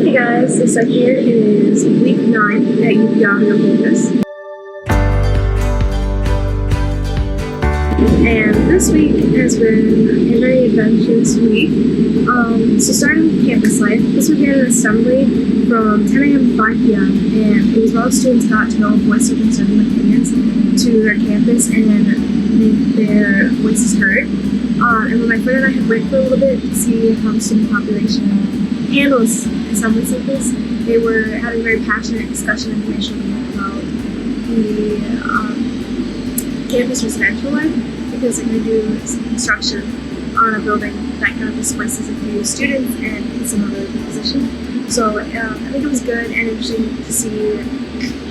Hey guys, Lisette here. It is week 9 at Rico-Rio, Piedras. And this week has been a very adventurous week. So starting with campus life, this week we had an assembly from 10 a.m. to 5 p.m. and it was while students got to know voice their concerns and opinions to their campus and make their voices heard. And when my friend and I had waited for a little bit to see how the student population handles assemblies like this, they were having a very passionate discussion and information about the campus residential life, because they're going to do construction on a building that kind of displaces a few students and puts them in a really good position. So I think it was good and interesting to see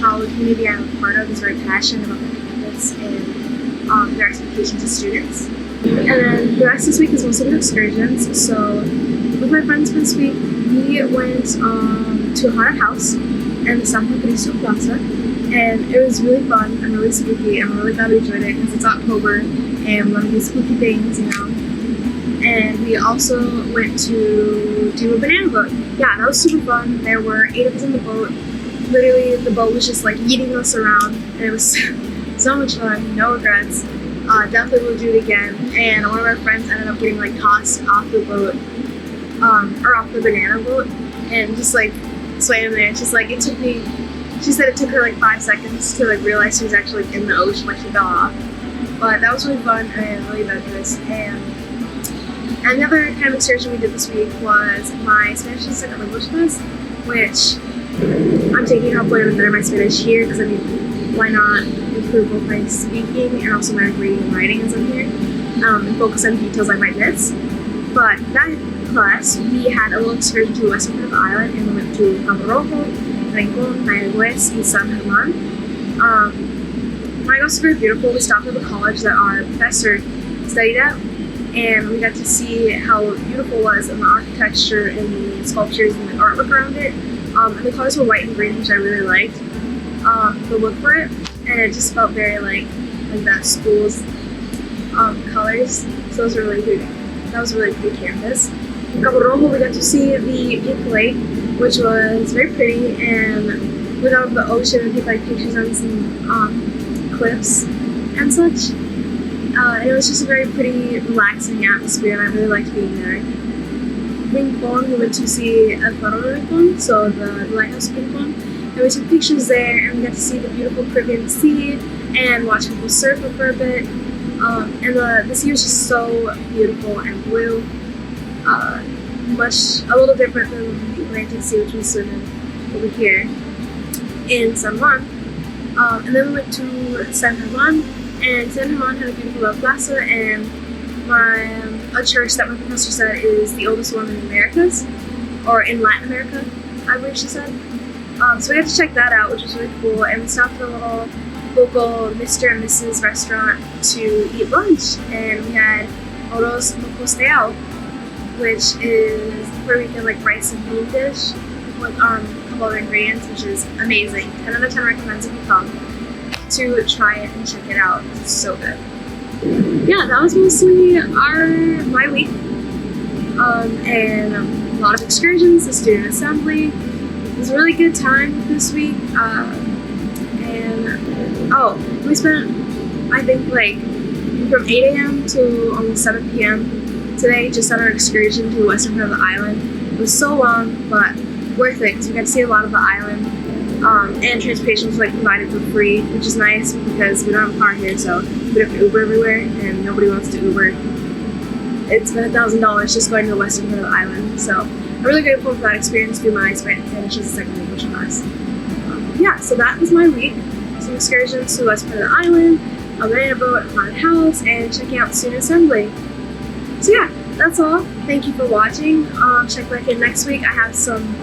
how the community I'm a part of is very passionate about their campus and their expectations of students. And then the rest of this week is mostly excursions. So with my friends this week, we went to a haunted house in the San Francisco Plaza, and it was really fun and really spooky. I'm really glad we enjoyed it because it's October and we want to do spooky things, you know. And we also went to do a banana boat. Yeah, that was super fun. There were 8 of us in the boat. Literally, the boat was just like eating us around, and it was so much fun. No regrets. Definitely will do it again. And one of our friends ended up getting like tossed off the boat, or off the banana boat, and just like swam there. It's just like it took me. She said it took her like 5 seconds to like realize she was actually in the ocean when she got off. But that was really fun and really adventurous. And another kind of excursion we did this week was my Spanish as a second language class, which I'm taking to help learn better my Spanish here, because I mean, why not improve both my speaking and also my reading and writing as I'm here, and focus on details I might miss. But that class, we had a little excursion to the western part of the island, and we went to Rico-Rio, Rincon, Piedras, and San Germán. It was very beautiful. We stopped at the college that our professor studied at, and we got to see how beautiful it was, and the architecture and the sculptures and the artwork around it. And the colors were white and green, which I really liked, the look for it, and it just felt very like that school's colors. So it was a really good. That was a really good campus. In Cabo Rojo, we got to see the Pink Lake, which was very pretty, and we got over the ocean and took like pictures on some cliffs and such. And it was just a very pretty, relaxing atmosphere, and I really liked being there. Rincon, we went to see El Faro de Rincon, so the lighthouse of Rincon, and we took pictures there, and we got to see the beautiful Caribbean Sea and watch people surf for a bit. And the sea was just so beautiful and blue, a little different than the Atlantic Sea, which we swim in over here in San Juan. And then we went to San Germán, and San Germán had a beautiful little plaza, and a church that my professor said is the oldest one in the Americas, or in Latin America, I believe she said. So we got to check that out, which was really cool, and we stopped at a little local Mr. and Mrs. restaurant to eat lunch, and we had arroz no costeado, which is Puerto Rican like rice and bean dish with a couple other ingredients, which is amazing. 10 out of 10 recommends if you come to try it and check it out. It's so good. Yeah, that was mostly my week, and a lot of excursions, the student assembly. It was a really good time this week, we spent, I think, like from 8 a.m. to almost 7 p.m. today just on our excursion to the western part of the island. It was so long, but worth it, because we got to see a lot of the island, and transportation was like provided for free, which is nice because we don't have a car here, so we have to Uber everywhere, and nobody wants to Uber. It's been $1,000 just going to the western part of the island, so I'm really grateful for that experience through my Spanish as a second language class. Yeah, so that was my week. Some excursions to the west part of the island, a banana boat, a haunted house, and checking out student assembly. So yeah, that's all. Thank you for watching. Check back in next week. I have some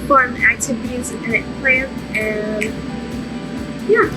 fun activities and planned, and yeah.